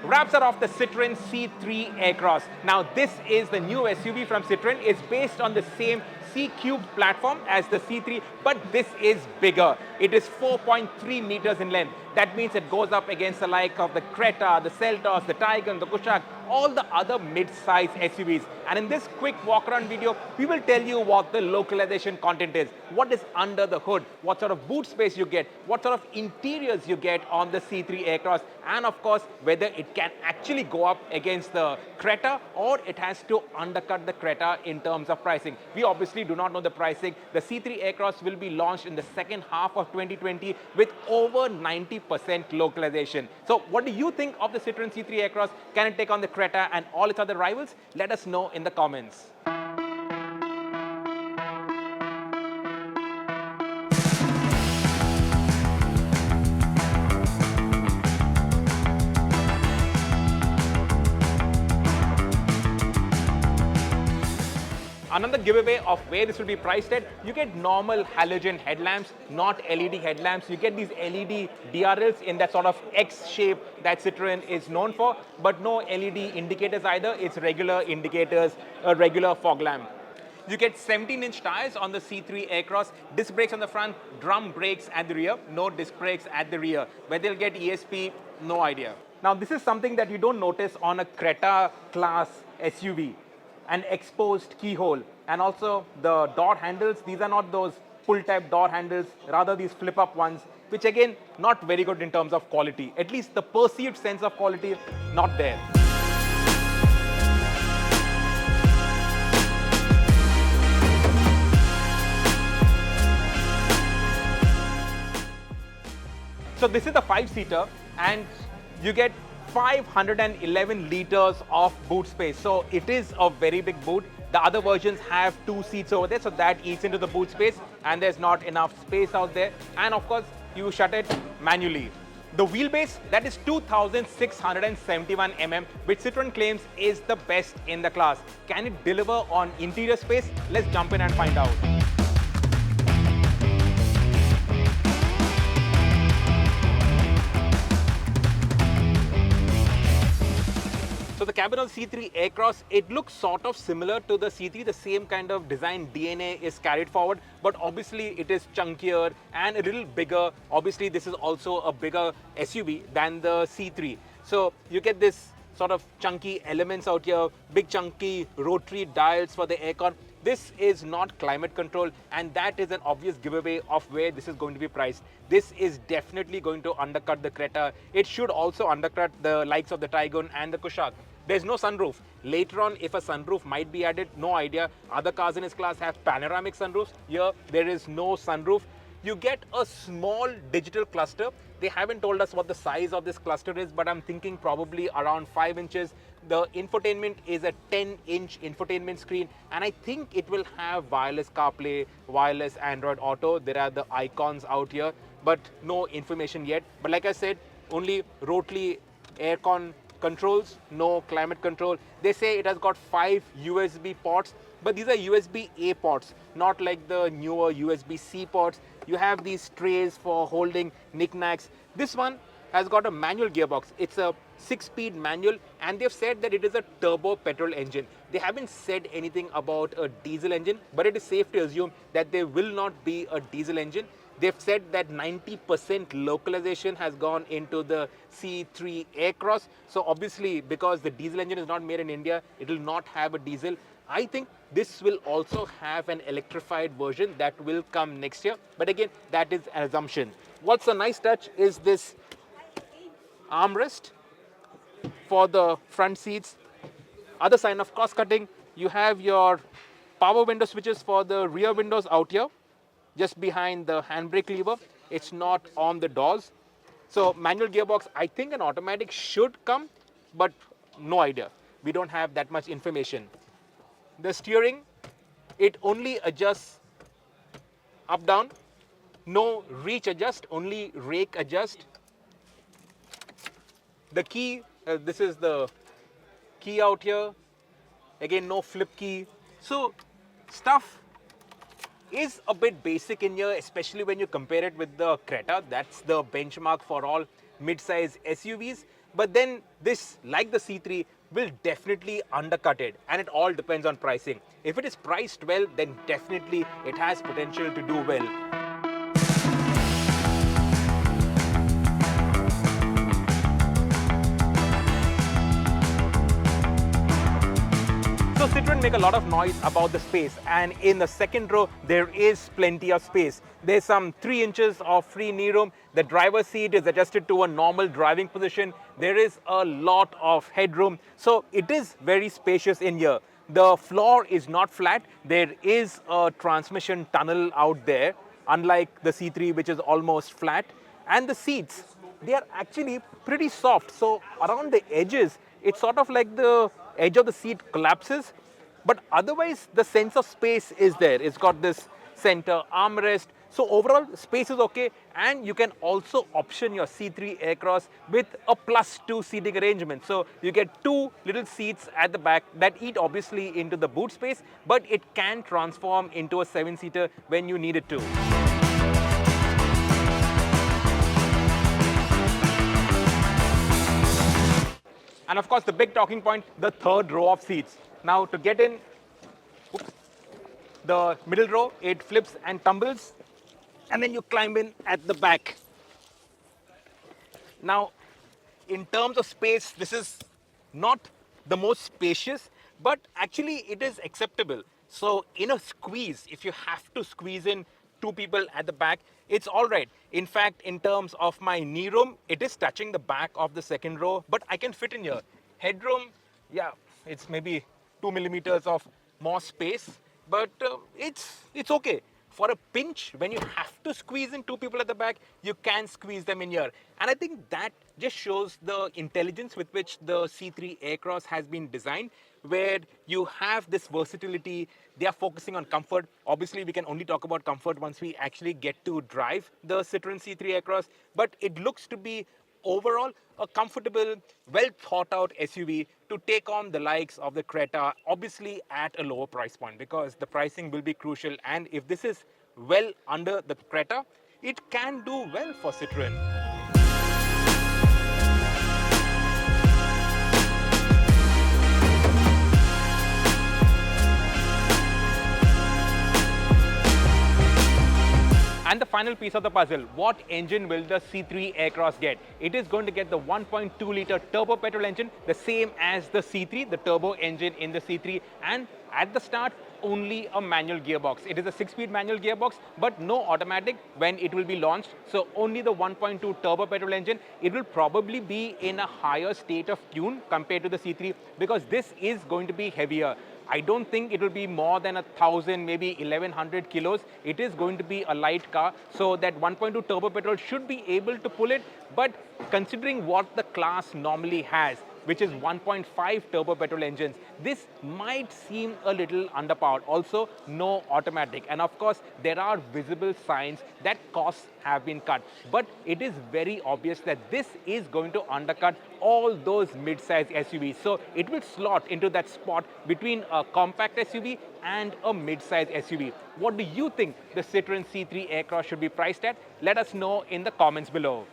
wraps are off the Citroen C3 Aircross. Now this is the new SUV from Citroen. It's based on the same C-Cube platform as the C3, but this is bigger. It is 4.3 meters in length. That means it goes up against the like of the Creta, the Seltos, the Taigun, the Kushaq, all the other mid-size SUVs. And in this quick walk-around video, we will tell you what the localization content is, what is under the hood, what sort of boot space you get, what sort of interiors you get on the C3 Aircross, and of course, whether it can actually go up against the Creta or it has to undercut the Creta in terms of pricing. We obviously do not know the pricing. The C3 Aircross will be launched in the second half of 2020 with over 90% localization. So what do you think of the Citroen C3 Aircross? Can it take on the Creta and all its other rivals? Let us know in the comments. Another giveaway of where this will be priced at, you get normal halogen headlamps, not LED headlamps. You get these LED DRLs in that sort of X shape that Citroen is known for, but no LED indicators either. It's regular indicators, a regular fog lamp. You get 17-inch tires on the C3 Aircross, disc brakes on the front, drum brakes at the rear, no disc brakes at the rear. Whether they'll get ESP, no idea. Now this is something that you don't notice on a Creta class SUV. An exposed keyhole, and also the door handles. These are not those pull type door handles, rather these flip up ones, which again not very good in terms of quality. At least the perceived sense of quality, not there. So this is the 5-seater and you get 511 liters of boot space. So it is a very big boot. The other versions have 2 seats over there, so that eats into the boot space and there's not enough space out there. And of course, you shut it manually. The wheelbase, that is 2,671 mm, which Citroen claims is the best in the class. Can it deliver on interior space? Let's jump in and find out. So the cabin of C3 Aircross, it looks sort of similar to the C3, the same kind of design DNA is carried forward, but obviously it is chunkier and a little bigger. Obviously this is also a bigger SUV than the C3. So you get this sort of chunky elements out here, big chunky rotary dials for the aircon. This is not climate control, and that is an obvious giveaway of where this is going to be priced. This is definitely going to undercut the Creta. It should also undercut the likes of the Taigun and the Kushaq. There's no sunroof. Later on, if a sunroof might be added, no idea. Other cars in its class have panoramic sunroofs. Here, there is no sunroof. You get a small digital cluster. They haven't told us what the size of this cluster is, but I'm thinking probably around 5 inches. The infotainment is a 10-inch infotainment screen, and I think it will have wireless CarPlay, wireless Android Auto. There are the icons out here, but no information yet. But like I said, only rotary aircon controls, no climate control. They say it has got 5 USB ports, but these are USB-A ports, not like the newer USB-C ports. You have these trays for holding knickknacks. This one has got a manual gearbox. It's a 6-speed manual, and they've said that it is a turbo-petrol engine. They haven't said anything about a diesel engine, but it is safe to assume that there will not be a diesel engine. They've said that 90% localization has gone into the C3 Aircross. So obviously, because the diesel engine is not made in India, it will not have a diesel. I think this will also have an electrified version that will come next year. But again, that is an assumption. What's a nice touch is this armrest for the front seats. Other sign of cost cutting, you have your power window switches for the rear windows out here, just behind the handbrake lever. It's not on the doors. So manual gearbox, I think an automatic should come, but no idea. We don't have that much information. The steering, it only adjusts up down, no reach adjust, only rake adjust. The key, this is the key out here. Again, no flip key. So stuff is a bit basic in here, especially when you compare it with the Creta. That's the benchmark for all mid-size SUVs. But then this, like the C3, will definitely undercut it, and it all depends on pricing. If it is priced well, then definitely it has potential to do well. So Citroen make a lot of noise about the space, and in the second row there is plenty of space. There's some 3 inches of free knee room. The driver's seat is adjusted to a normal driving position. There is a lot of headroom, so it is very spacious in here. The floor is not flat. There is a transmission tunnel out there, unlike the C3, which is almost flat. And the seats, they are actually pretty soft. So around the edges, it's sort of like the edge of the seat collapses, but otherwise the sense of space is there. It's got this center armrest. So overall space is okay, and you can also option your C3 Aircross with a +2 seating arrangement. So you get 2 little seats at the back that eat obviously into the boot space, but it can transform into a 7-seater when you need it to. And of course, the big talking point, the third row of seats. Now, to get in, the middle row, it flips and tumbles, and then you climb in at the back. Now, in terms of space, this is not the most spacious, but actually it is acceptable. So in a squeeze, if you have to squeeze in 2 people at the back, it's all right. In fact, in terms of my knee room, it is touching the back of the second row, but I can fit in here. Headroom, yeah, it's maybe 2 millimeters of more space, but it's okay. For a pinch, when you have to squeeze in 2 people at the back, you can squeeze them in here. And I think that just shows the intelligence with which the C3 Aircross has been designed, where you have this versatility. They are focusing on comfort. Obviously, we can only talk about comfort once we actually get to drive the Citroen C3 Aircross, but it looks to be overall a comfortable, well thought out SUV to take on the likes of the Creta, obviously at a lower price point, because the pricing will be crucial. And if this is well under the Creta, it can do well for Citroen. And the final piece of the puzzle, what engine will the C3 Aircross get? It is going to get the 1.2-liter turbo-petrol engine, the same as the C3, the turbo engine in the C3, and at the start, only a manual gearbox. It is a 6-speed manual gearbox, but no automatic when it will be launched. So only the 1.2 turbo-petrol engine. It will probably be in a higher state of tune compared to the C3, because this is going to be heavier. I don't think it will be more than 1,000, maybe 1,100 kilos. It is going to be a light car, so that 1.2 turbo petrol should be able to pull it. But considering what the class normally has, which is 1.5 turbo petrol engines, this might seem a little underpowered. Also, no automatic. And of course, there are visible signs that costs have been cut. But it is very obvious that this is going to undercut all those mid-size SUVs. So it will slot into that spot between a compact SUV and a mid-size SUV. What do you think the Citroen C3 Aircross should be priced at? Let us know in the comments below.